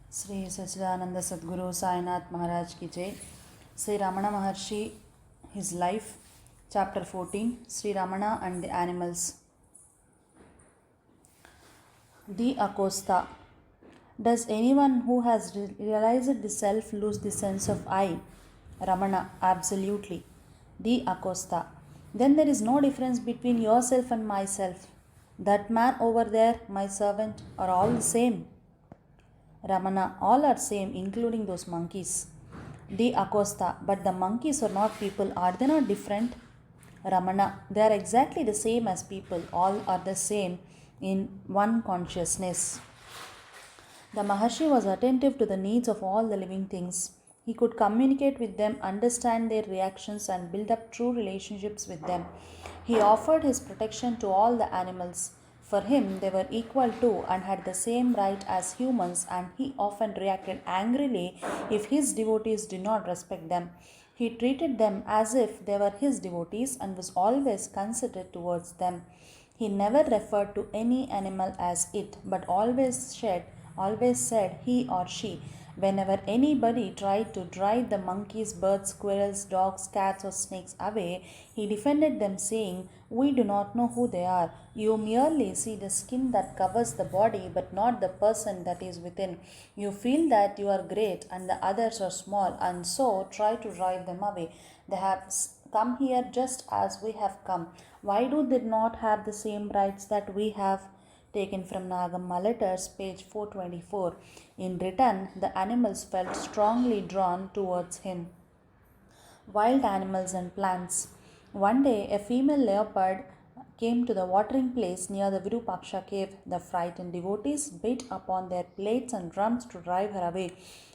Sri Sachidananda Sadguru Sainath Maharaj ki Jai. Sri Ramana Maharshi, his life, chapter 14, Sri Ramana and the animals. The Acosta. Does anyone who has realized the self lose the sense of I? Ramana, absolutely. The Acosta. Then there is no difference between yourself and myself. That man over there, my servant, are all the same. Ramana, all are same, including those monkeys. The Acosta, but the monkeys are not people, are they not different? Ramana, they are exactly the same as people, all are the same in one consciousness. The Maharshi was attentive to the needs of all the living things. He could communicate with them, understand their reactions, and build up true relationships with them. He offered his protection to all the animals. For him, they were equal to and had the same right as humans, and he often reacted angrily if his devotees did not respect them. He treated them as if they were his devotees and was always considerate towards them. He never referred to any animal as it, but always said he or she. Whenever anybody tried to drive the monkeys, birds, squirrels, dogs, cats, or snakes away, he defended them, saying, "We do not know who they are. You merely see the skin that covers the body, but not the person that is within. You feel that you are great and the others are small, and so try to drive them away. They have come here just as we have come. Why do they not have the same rights that we have?" Taken from Nagamma Letters, page 424. In return, the animals felt strongly drawn towards him. Wild animals and plants. One day, a female leopard came to the watering place near the Virupaksha cave. The frightened devotees beat upon their plates and drums to drive her away,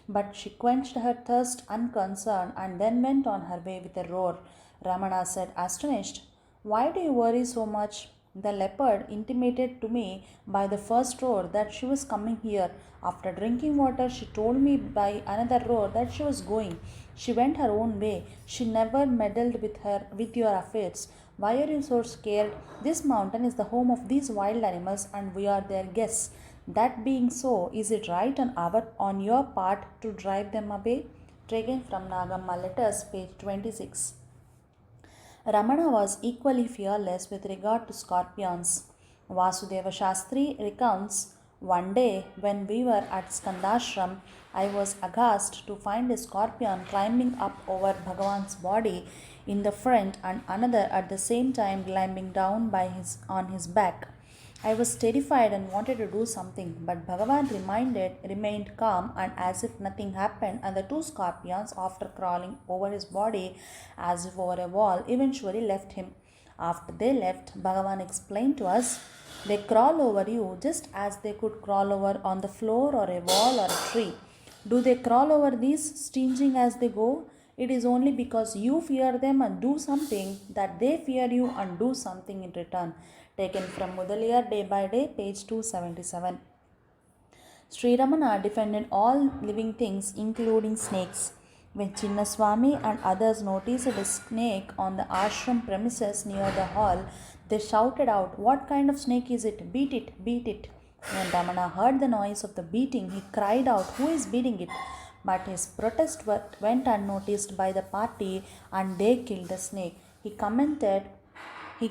but she quenched her thirst unconcerned and then went on her way with a roar. Ramana said, astonished, "Why do you worry so much? The leopard intimated to me by the first roar that she was coming here. After drinking water, she told me by another roar that she was going. She went her own way. She never meddled with your affairs. Why are you so scared? This mountain is the home of these wild animals and we are their guests. That being so, is it right on your part to drive them away?" Taken from Nagamma Letters, page 26. Ramana was equally fearless with regard to scorpions. Vasudeva Shastri recounts, "One day when we were at Skandashram, I was aghast to find a scorpion climbing up over Bhagavan's body in the front and another at the same time climbing down on his back. I was terrified and wanted to do something, but Bhagavan remained calm and as if nothing happened, and the two scorpions, after crawling over his body as if over a wall, eventually left him. After they left, Bhagavan explained to us, they crawl over you just as they could crawl over on the floor or a wall or a tree. Do they crawl over these, stinging as they go? It is only because you fear them and do something that they fear you and do something in return." Taken from Mudaliar Day by Day, page 277. Sri Ramana defended all living things, including snakes. When Chinnaswamy and others noticed a snake on the ashram premises near the hall, they shouted out, "What kind of snake is it? Beat it, beat it." When Ramana heard the noise of the beating, he cried out, "Who is beating it?" But his protest went unnoticed by the party and they killed the snake. He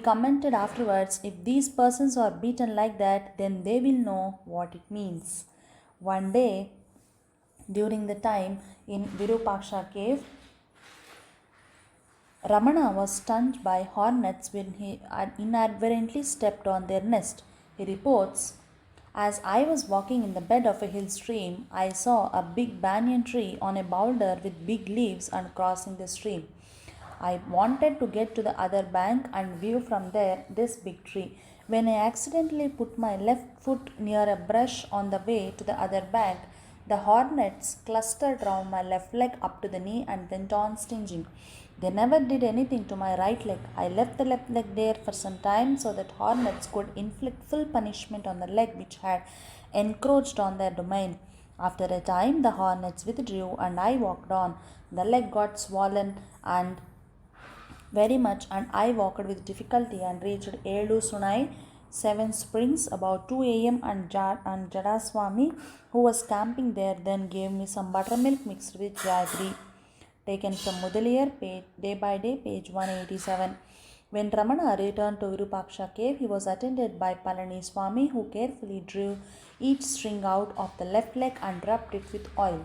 commented afterwards, "If these persons are beaten like that, then they will know what it means." One day, during the time in Virupaksha cave, Ramana was stunned by hornets when he inadvertently stepped on their nest. He reports, "As I was walking in the bed of a hill stream, I saw a big banyan tree on a boulder with big leaves and crossing the stream. I wanted to get to the other bank and view from there this big tree, when I accidentally put my left foot near a brush on the way to the other bank. The hornets clustered round my left leg up to the knee and went on stinging. They never did anything to my right leg. I left the left leg there for some time so that hornets could inflict full punishment on the leg which had encroached on their domain. After a time, the hornets withdrew and I walked on. The leg got swollen and very much, and I walked with difficulty and reached Elu Sunai 7 springs about 2 a.m. and Jadaswami, who was camping there, then gave me some buttermilk mixed with jaggery. Taken from Mudaliar, day by day, page 187. When Ramana returned to Virupaksha cave, he was attended by Palani Swami, who carefully drew each string out of the left leg and rubbed it with oil.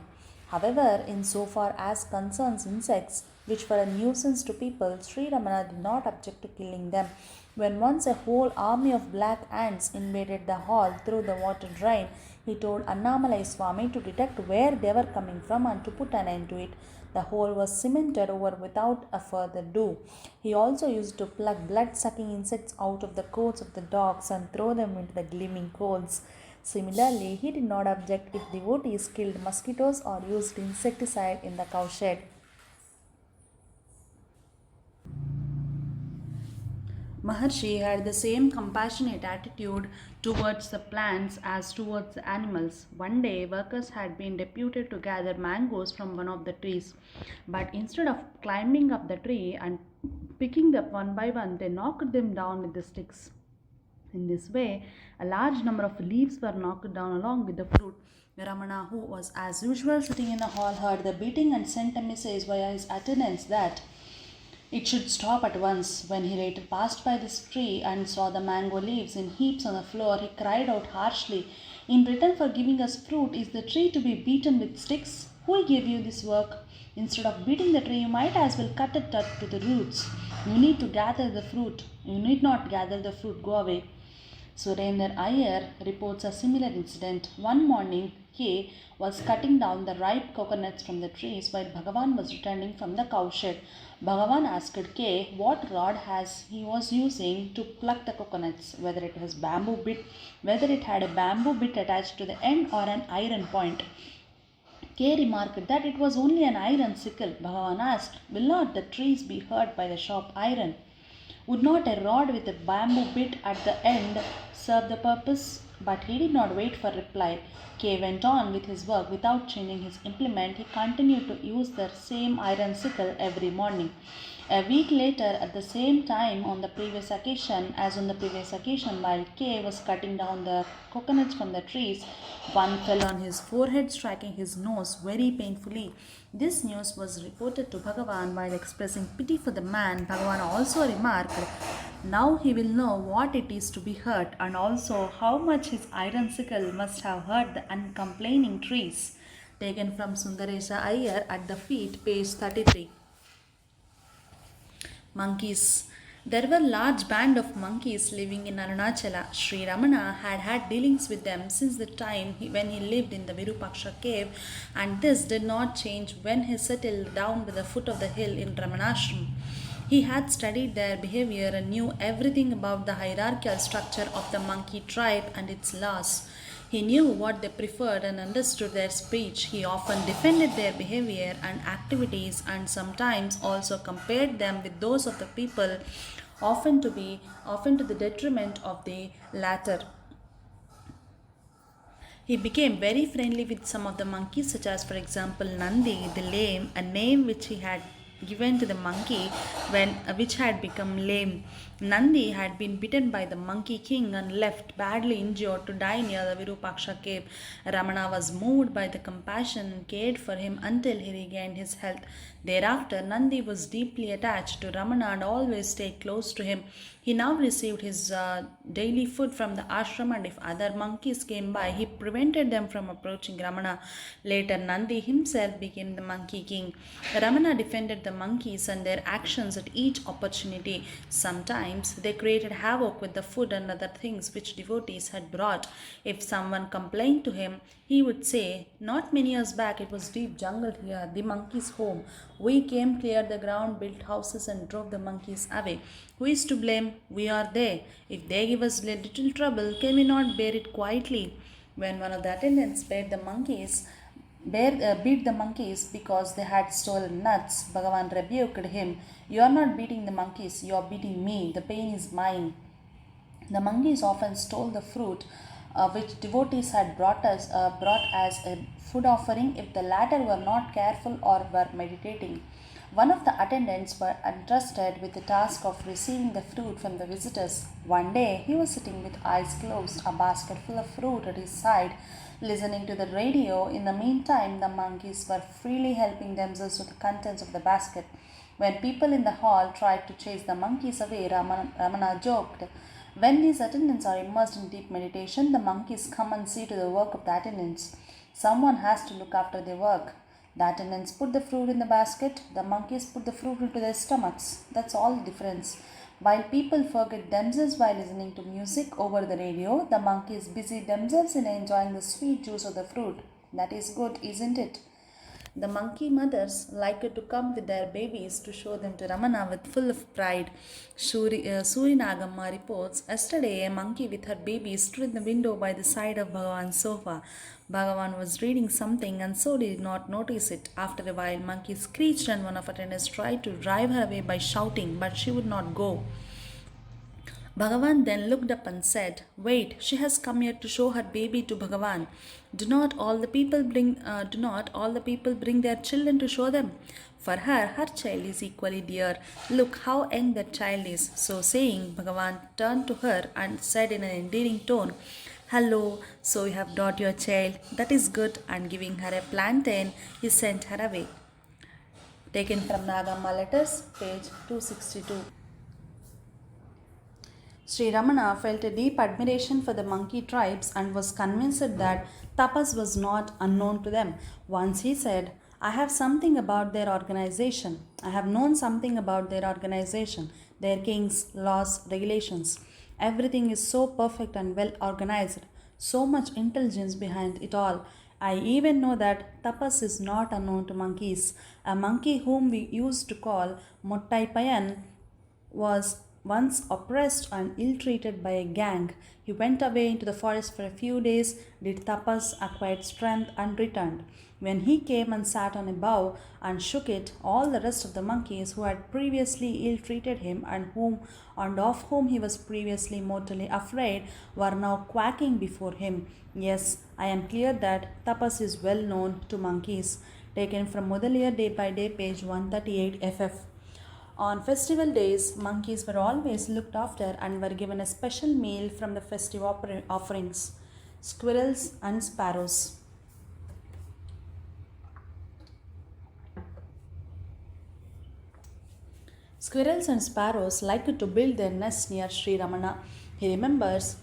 However, in so far as concerns insects, which were a nuisance to people, Sri Ramana did not object to killing them. When once a whole army of black ants invaded the hall through the water drain, he told Annamalai Swami to detect where they were coming from and to put an end to it. The hole was cemented over without a further ado. He also used to pluck blood-sucking insects out of the coats of the dogs and throw them into the gleaming coals. Similarly, he did not object if devotees killed mosquitoes or used insecticide in the cowshed. Maharshi had the same compassionate attitude towards the plants as towards the animals. One day, workers had been deputed to gather mangoes from one of the trees, but instead of climbing up the tree and picking them one by one, they knocked them down with the sticks. In this way, a large number of leaves were knocked down along with the fruit. Ramana, who was as usual sitting in the hall, heard the beating and sent a message via his attendants that it should stop at once. When he later passed by this tree and saw the mango leaves in heaps on the floor, he cried out harshly, "In return for giving us fruit, is the tree to be beaten with sticks? Who gave you this work? Instead of beating the tree, you might as well cut it up to the roots. You need to gather the fruit. You need not gather the fruit. Go away." Surender Iyer reports a similar incident. One morning, K was cutting down the ripe coconuts from the trees while Bhagavan was returning from the cowshed. Bhagavan asked K what rod he was using to pluck the coconuts, whether it had a bamboo bit attached to the end or an iron point. K remarked that it was only an iron sickle. Bhagavan asked, "Will not the trees be hurt by the sharp iron? Would not a rod with a bamboo bit at the end serve the purpose?" But he did not wait for reply. K went on with his work without changing his implement. He continued to use the same iron sickle every morning. A week later, at the same time on the previous occasion, while K was cutting down the coconuts from the trees, one fell on his forehead, striking his nose very painfully. This news was reported to Bhagavan. While expressing pity for the man, Bhagavan also remarked, "Now he will know what it is to be hurt, and also how much his iron sickle must have hurt the uncomplaining trees." Taken from Sundaresha Iyer at the feet, page 33. Monkeys. There were large band of monkeys living in Arunachala. Sri Ramana had had dealings with them since the time when he lived in the Virupaksha cave, and this did not change when he settled down at the foot of the hill in Ramanashram. He had studied their behavior and knew everything about the hierarchical structure of the monkey tribe and its laws. He knew what they preferred and understood their speech. He often defended their behavior and activities and sometimes also compared them with those of the people, often to the detriment of the latter. He became very friendly with some of the monkeys, such as, for example, Nandi the lame, a name which he had given to the monkey which had become lame. Nandi had been bitten by the monkey king and left badly injured to die near the Virupaksha cave. Ramana was moved by the compassion and cared for him until he regained his health. Thereafter, Nandi was deeply attached to Ramana and always stayed close to him. He now received his daily food from the ashram, and if other monkeys came by, he prevented them from approaching Ramana. Later, Nandi himself became the monkey king. Ramana defended the monkeys and their actions at each opportunity. Sometimes they created havoc with the food and other things which devotees had brought. If someone complained to him, he would say, "Not many years back it was deep jungle here, the monkeys' home. We came, cleared the ground, built houses and drove the monkeys away. Who is to blame? We are they. If they give us little trouble, can we not bear it quietly?" When one of the attendants beat the monkeys because they had stolen nuts, Bhagavan rebuked him. "You are not beating the monkeys, you are beating me. The pain is mine." The monkeys often stole the fruit which devotees had brought as a food offering if the latter were not careful or were meditating. One of the attendants were entrusted with the task of receiving the fruit from the visitors. One day he was sitting with eyes closed, a basket full of fruit at his side, listening to the radio. In the meantime, the monkeys were freely helping themselves to the contents of the basket. When people in the hall tried to chase the monkeys away, Ramana joked, "When these attendants are immersed in deep meditation, the monkeys come and see to the work of the attendants. Someone has to look after their work. The attendants put the fruit in the basket, the monkeys put the fruit into their stomachs. That's all the difference. While people forget themselves by listening to music over the radio, the monkeys busy themselves in enjoying the sweet juice of the fruit. That is good, isn't it?" The monkey mothers liked to come with their babies to show them to Ramana with full of pride. Suri Nagamma reports, yesterday a monkey with her baby stood in the window by the side of Bhagavan's sofa. Bhagavan was reading something and so did not notice it. After a while, monkey screeched and one of her attendants tried to drive her away by shouting, but she would not go. Bhagavan then looked up and said, "Wait, she has come here to show her baby to Bhagavan. Do not all the people bring their children to show them? For her child is equally dear. Look how young that child is." So saying, Bhagavan turned to her and said in an endearing tone, "Hello, so you have brought your child. That is good." And giving her a plantain, he sent her away. Taken from Nagamma Letters, page 262. Sri Ramana felt a deep admiration for the monkey tribes and was convinced that tapas was not unknown to them. Once he said, "I have something about their organization. I have known something about their organization, their kings, laws, regulations. Everything is so perfect and well organized, so much intelligence behind it all. I even know that tapas is not unknown to monkeys. A monkey whom we used to call Mottaipayan was once oppressed and ill treated by a gang. He went away into the forest for a few days, did tapas, acquired strength, and returned. When he came and sat on a bough and shook it, all the rest of the monkeys who had previously ill treated him and of whom he was previously mortally afraid were now quacking before him. Yes, I am clear that tapas is well known to monkeys. Taken from Mudaliar Day by Day, page 138 FF. On festival days, monkeys were always looked after and were given a special meal from the festive offerings. Squirrels and sparrows. Squirrels and sparrows liked to build their nests near Sri Ramana. He remembers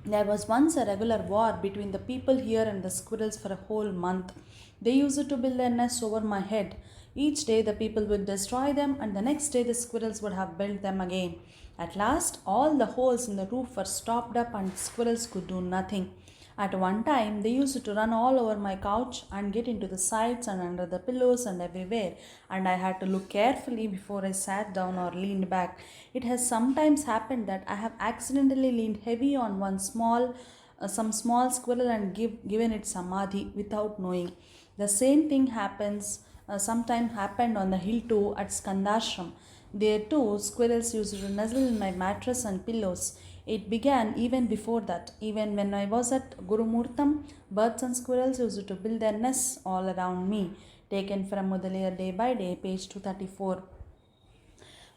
there was once a regular war between the people here and the squirrels for a whole month. They used to build their nests over my head. Each day the people would destroy them, and the next day the squirrels would have built them again. At last, all the holes in the roof were stopped up, and the squirrels could do nothing. At one time, they used to run all over my couch and get into the sides and under the pillows and everywhere, and I had to look carefully before I sat down or leaned back. It has sometimes happened that I have accidentally leaned heavy on some small squirrel and given it samadhi without knowing. The same thing sometime happened on the hill too at Skandashram. There too, squirrels used to nuzzle in my mattress and pillows. It began even before that. Even when I was at Gurumurtam, birds and squirrels used to build their nests all around me. Taken from Mudaliar Day by Day, page 234.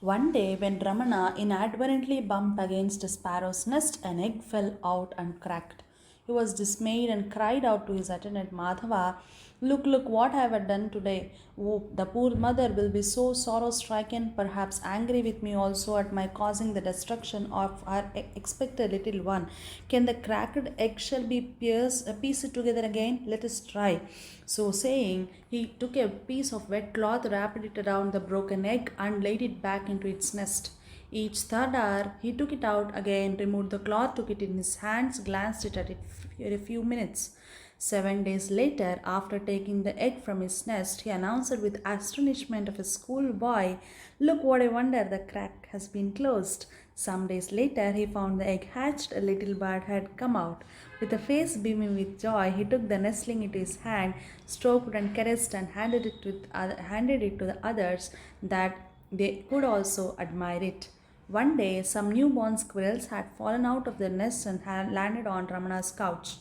One day, when Ramana inadvertently bumped against a sparrow's nest, an egg fell out and cracked. He was dismayed and cried out to his attendant Madhava, Look, what I have done today. Oh, the poor mother will be so sorrow stricken, perhaps angry with me also at my causing the destruction of her expected little one. Can the cracked eggshell be pieced together again? Let us try." So saying, he took a piece of wet cloth, wrapped it around the broken egg, and laid it back into its nest. Each third hour, he took it out again, removed the cloth, took it in his hands, glanced at it for a few minutes. 7 days later, after taking the egg from his nest, he announced with astonishment of a schoolboy, "Look what a wonder, the crack has been closed." Some days later, he found the egg hatched, a little bird had come out. With a face beaming with joy, he took the nestling into his hand, stroked and caressed, and handed it to the others that they could also admire it. One day, some newborn squirrels had fallen out of their nests and had landed on Ramana's couch.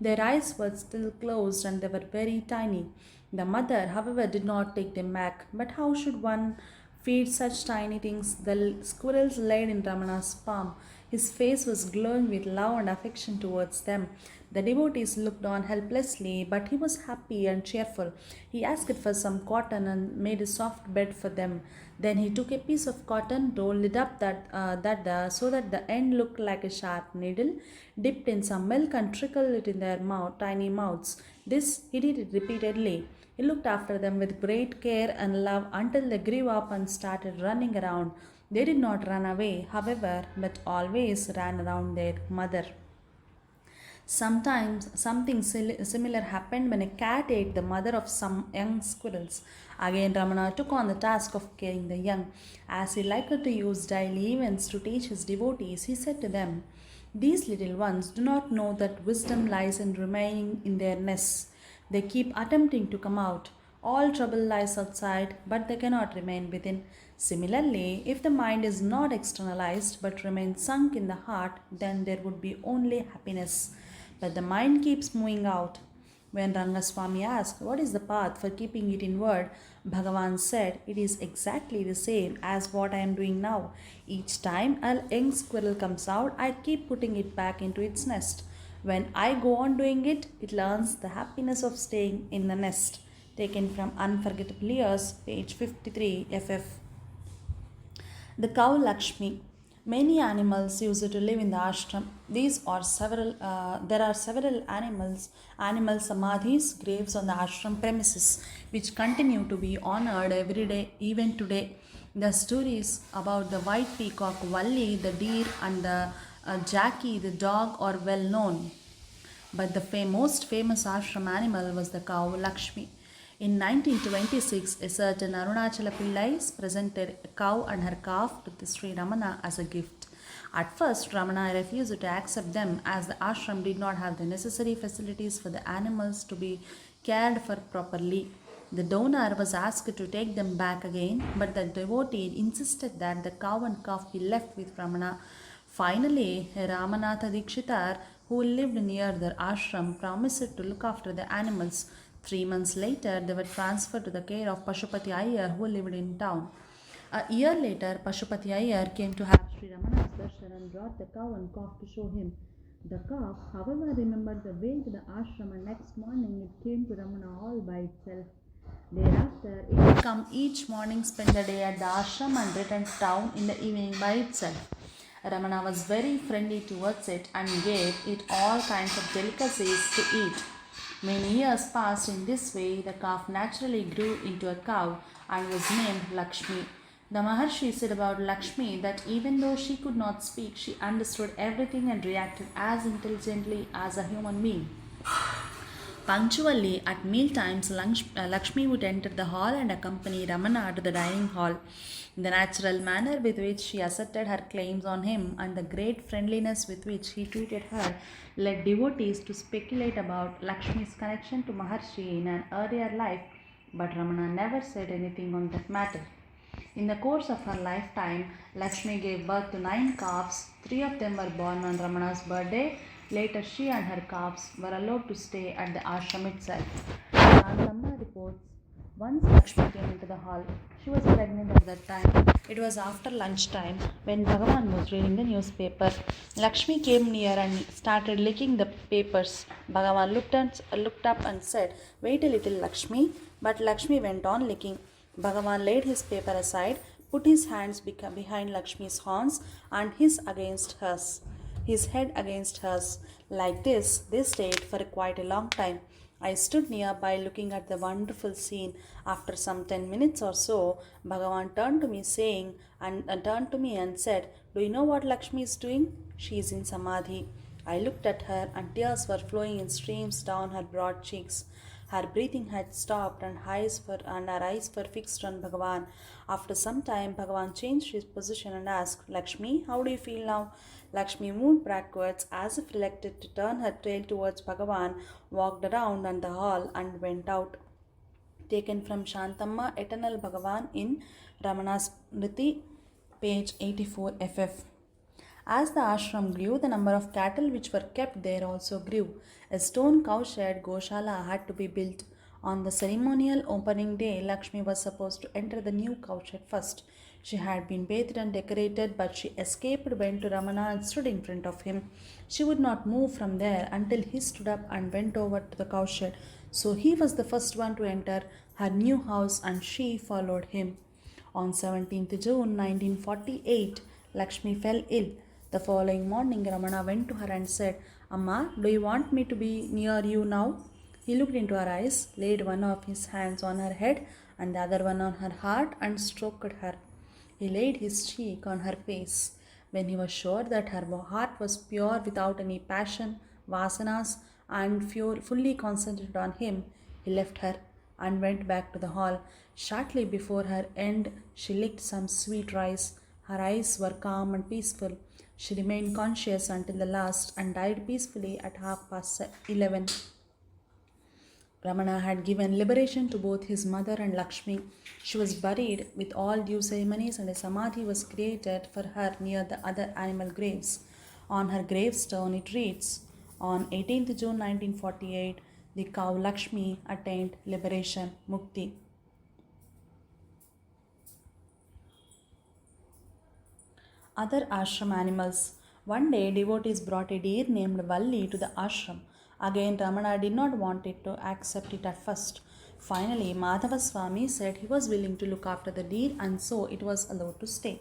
Their eyes were still closed and they were very tiny. The mother, however, did not take them back. But how should one feed such tiny things? The squirrels laid in Ramana's palm. His face was glowing with love and affection towards them. The devotees looked on helplessly, but he was happy and cheerful. He asked for some cotton and made a soft bed for them. Then he took a piece of cotton, rolled it up so that the end looked like a sharp needle, dipped in some milk and trickled it in their tiny mouths. This he did it repeatedly. He looked after them with great care and love until they grew up and started running around. They did not run away, however, but always ran around their mother. Sometimes something similar happened when a cat ate the mother of some young squirrels. Again, Ramana took on the task of caring the young. As he liked to use daily events to teach his devotees, he said to them, "These little ones do not know that wisdom lies in remaining in their nests. They keep attempting to come out. All trouble lies outside, but they cannot remain within. Similarly, if the mind is not externalized but remains sunk in the heart, then there would be only happiness. But the mind keeps moving out." When Rangaswamy asked, "What is the path for keeping it inward?" Bhagavan said, "It is exactly the same as what I am doing now. Each time a young squirrel comes out, I keep putting it back into its nest. When I go on doing it, it learns the happiness of staying in the nest." Taken from Unforgettable Years, page 53, FF. The cow Lakshmi. Many animals used to live in the ashram. There are several animal samadhis, graves on the ashram premises, which continue to be honored every day, even today. The stories about the white peacock Valli, the deer, and the Jackie, the dog, are well known. But the most famous ashram animal was the cow Lakshmi. In 1926, a certain Arunachala Pillai presented a cow and her calf to the Sri Ramana as a gift. At first, Ramana refused to accept them as the ashram did not have the necessary facilities for the animals to be cared for properly. The donor was asked to take them back again, but the devotee insisted that the cow and calf be left with Ramana. Finally, Ramanatha Dikshitar, who lived near the ashram, promised to look after the animals. 3 months later, they were transferred to the care of Pashupati Iyer, who lived in town. A year later, Pashupati Iyer came to have Sri Ramana's darshan and brought the cow and calf to show him. The calf, however, remembered the way to the ashram, and next morning it came to Ramana all by itself. Thereafter, it would come each morning, spend the day at the ashram, and return to town in the evening by itself. Ramana was very friendly towards it and gave it all kinds of delicacies to eat. Many years passed in this way. The calf naturally grew into a cow and was named Lakshmi. The maharshi said about Lakshmi that even though she could not speak, she understood everything and reacted as intelligently as a human being. Punctually at meal times, Lakshmi would enter the hall and accompany Ramana to the dining hall. The natural manner with which she asserted her claims on him and the great friendliness with which he treated her led devotees to speculate about Lakshmi's connection to Maharshi in an earlier life, but Ramana never said anything on that matter. In the course of her lifetime, Lakshmi gave birth to 9 calves. 3 of them were born on Ramana's birthday. Later, she and her calves were allowed to stay at the ashram itself. Shantamma reports, once Lakshmi came into the hall. She was pregnant at that time. It was after lunchtime when Bhagavan was reading the newspaper. Lakshmi came near and started licking the papers. Bhagavan looked up and said, "Wait a little, Lakshmi." But Lakshmi went on licking. Bhagavan laid his paper aside, put his hands behind Lakshmi's horns and his head against hers. Like this, they stayed for quite a long time. I stood nearby looking at the wonderful scene. After some 10 minutes or so, Bhagavan turned to me and said, "Do you know what Lakshmi is doing? She is in samadhi." I looked at her and tears were flowing in streams down her broad cheeks. Her breathing had stopped and her eyes were fixed on Bhagavan. After some time, Bhagavan changed his position and asked, "Lakshmi, how do you feel now?" Lakshmi moved backwards as if reluctant to turn her tail towards Bhagavan, walked around and the hall and went out. Taken from Shantamma, Eternal Bhagavan in Ramana's Smriti, page 84 FF. As the ashram grew, the number of cattle which were kept there also grew. A stone cowshed Goshala had to be built. On the ceremonial opening day, Lakshmi was supposed to enter the new cowshed first. She had been bathed and decorated, but she escaped, went to Ramana and stood in front of him. She would not move from there until he stood up and went over to the cowshed. So he was the first one to enter her new house and she followed him. On 17th June 1948, Lakshmi fell ill. The following morning, Ramana went to her and said, Amma, do you want me to be near you now? He looked into her eyes, laid one of his hands on her head and the other one on her heart and stroked her. He laid his cheek on her face. When he was sure that her heart was pure without any passion, vasanas, and fully concentrated on him, he left her and went back to the hall. Shortly before her end, she licked some sweet rice. Her eyes were calm and peaceful. She remained conscious until the last and died peacefully at 11:30. Ramana had given liberation to both his mother and Lakshmi. She was buried with all due ceremonies and a samadhi was created for her near the other animal graves. On her gravestone it reads, on 18th June 1948, the cow Lakshmi attained liberation, Mukti. Other ashram animals. One day, devotees brought a deer named Valli to the ashram. Again, Ramana did not want it to accept it at first. Finally, Madhava Swami said he was willing to look after the deer and so it was allowed to stay.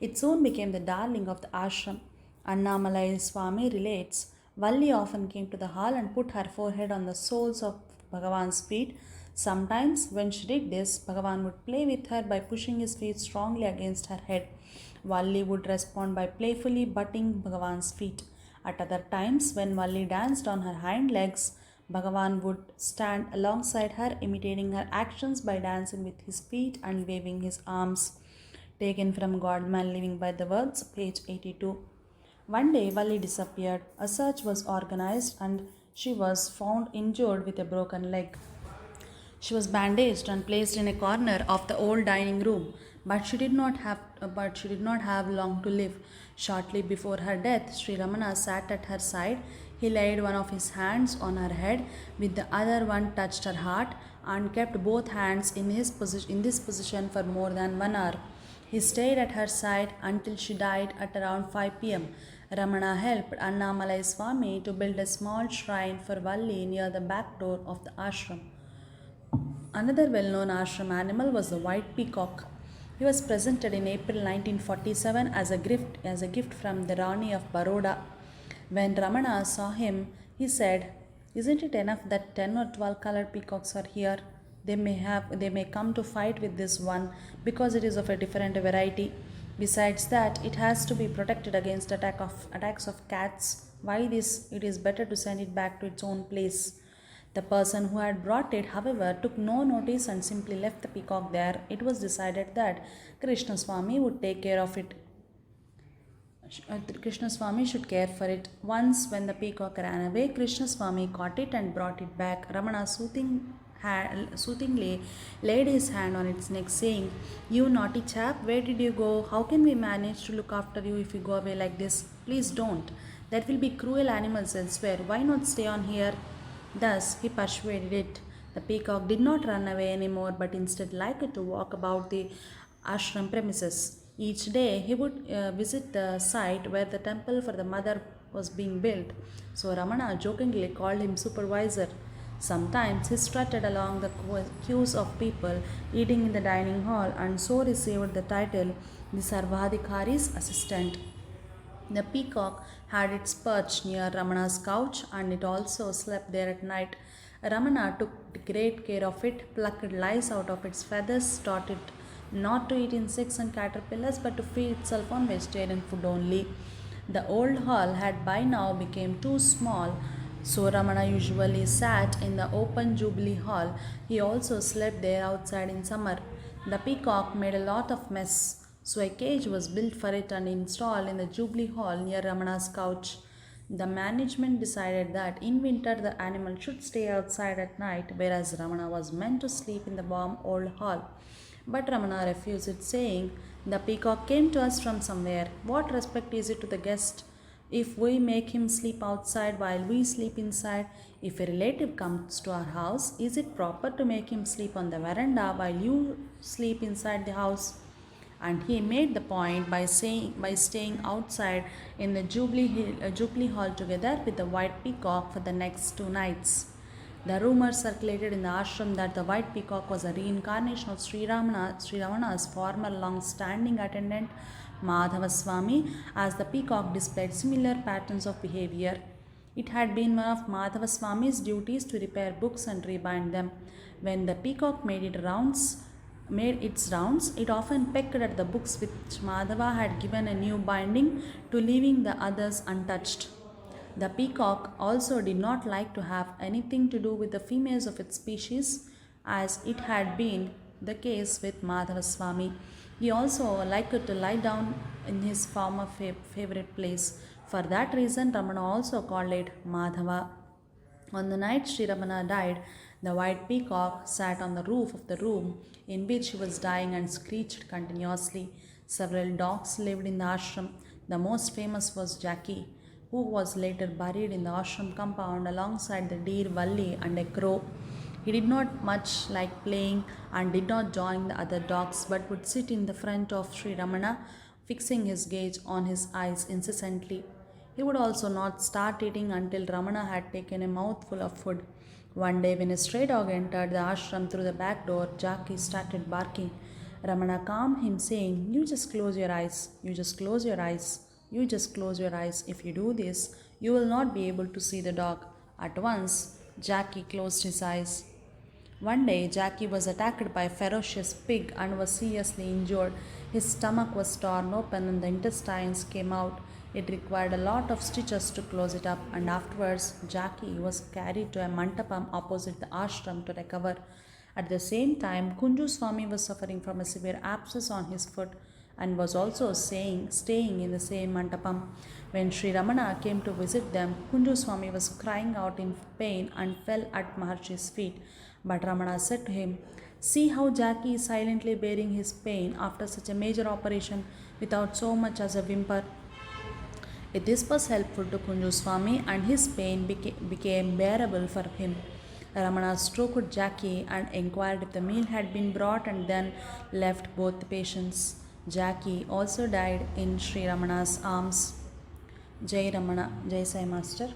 It soon became the darling of the ashram. Annamalai Swami relates, Valli often came to the hall and put her forehead on the soles of Bhagavan's feet. Sometimes, when she did this, Bhagavan would play with her by pushing his feet strongly against her head. Valli would respond by playfully butting Bhagavan's feet. At other times, when Valli danced on her hind legs, Bhagavan would stand alongside her, imitating her actions by dancing with his feet and waving his arms. Taken from Godman Living by the Words, page 82. One day, Valli disappeared. A search was organized and she was found injured with a broken leg. She was bandaged and placed in a corner of the old dining room, but she did not have long to live. Shortly before her death, Sri Ramana sat at her side. He laid one of his hands on her head, with the other one touched her heart, and kept both hands in this position for more than 1 hour. He stayed at her side until she died at around 5 p.m. Ramana helped Annamalai Swami to build a small shrine for Valli near the back door of the ashram. Another well-known ashram animal was the white peacock. He was presented in April 1947 as a gift from the Rani of Baroda. When Ramana saw him, he said, "Isn't it enough that 10 or 12 colored peacocks are here? They may come to fight with this one because it is of a different variety. Besides that, it has to be protected against attacks of cats. Why this? It is better to send it back to its own place." The person who had brought it, however, took no notice and simply left the peacock there. It was decided that Krishna Swami would take care of it. Krishna Swami should care for it. Once, when the peacock ran away, Krishna Swami caught it and brought it back. Ramana soothingly laid his hand on its neck, saying, "You naughty chap, where did you go? How can we manage to look after you if you go away like this? Please don't. There will be cruel animals elsewhere. Why not stay on here?" Thus he persuaded it. The peacock did not run away anymore, but instead liked to walk about the ashram premises. Each day he would visit the site where the temple for the mother was being built. So Ramana jokingly called him supervisor. Sometimes he strutted along the queues of people eating in the dining hall and so received the title the Sarvadhikari's assistant. The peacock had its perch near Ramana's couch and it also slept there at night. Ramana took great care of it, plucked lice out of its feathers, taught it not to eat insects and caterpillars but to feed itself on vegetarian food only. The old hall had by now become too small, so Ramana usually sat in the open Jubilee hall. He also slept there outside in summer. The peacock made a lot of mess. So a cage was built for it and installed in the Jubilee Hall near Ramana's couch. The management decided that in winter the animal should stay outside at night, whereas Ramana was meant to sleep in the warm old hall. But Ramana refused it, saying, "The peacock came to us from somewhere. What respect is it to the guest if we make him sleep outside while we sleep inside? If a relative comes to our house, is it proper to make him sleep on the veranda while you sleep inside the house?" And he made the point by staying outside in the Jubilee Hall together with the white peacock for the next 2 nights. The rumor circulated in the ashram that the white peacock was a reincarnation of Sri Ramana's former long-standing attendant Madhavaswami, as the peacock displayed similar patterns of behavior. It had been one of Madhavaswami's duties to repair books and rebind them. When the peacock made its rounds, it often pecked at the books which Madhava had given a new binding to, leaving the others untouched. The peacock also did not like to have anything to do with the females of its species, as it had been the case with Madhavaswami. He also liked to lie down in his former favorite place. For that reason, Ramana also called it Madhava. On the night Sri Ramana died, the white peacock sat on the roof of the room in which he was dying and screeched continuously. Several dogs lived in the ashram. The most famous was Jackie, who was later buried in the ashram compound alongside the deer Valli and a crow. He did not much like playing and did not join the other dogs, but would sit in the front of Sri Ramana, fixing his gaze on his eyes incessantly. He would also not start eating until Ramana had taken a mouthful of food. One day, when a stray dog entered the ashram through the back door, Jackie started barking. Ramana calmed him, saying, "You just close your eyes, you just close your eyes, you just close your eyes. If you do this, you will not be able to see the dog." At once, Jackie closed his eyes. One day, Jackie was attacked by a ferocious pig and was seriously injured. His stomach was torn open and the intestines came out. It required a lot of stitches to close it up, and afterwards, Jackie was carried to a mantapam opposite the ashram to recover. At the same time, Kunju Swami was suffering from a severe abscess on his foot and was also staying in the same mantapam. When Sri Ramana came to visit them, Kunju Swami was crying out in pain and fell at Maharshi's feet. But Ramana said to him, "See how Jackie is silently bearing his pain after such a major operation without so much as a whimper." This was helpful to Kunju Swami, and his pain became bearable for him. Ramana stroked Jackie and inquired if the meal had been brought, and then left both the patients. Jackie also died in Sri Ramana's arms. Jai Ramana, Jai Sai Master.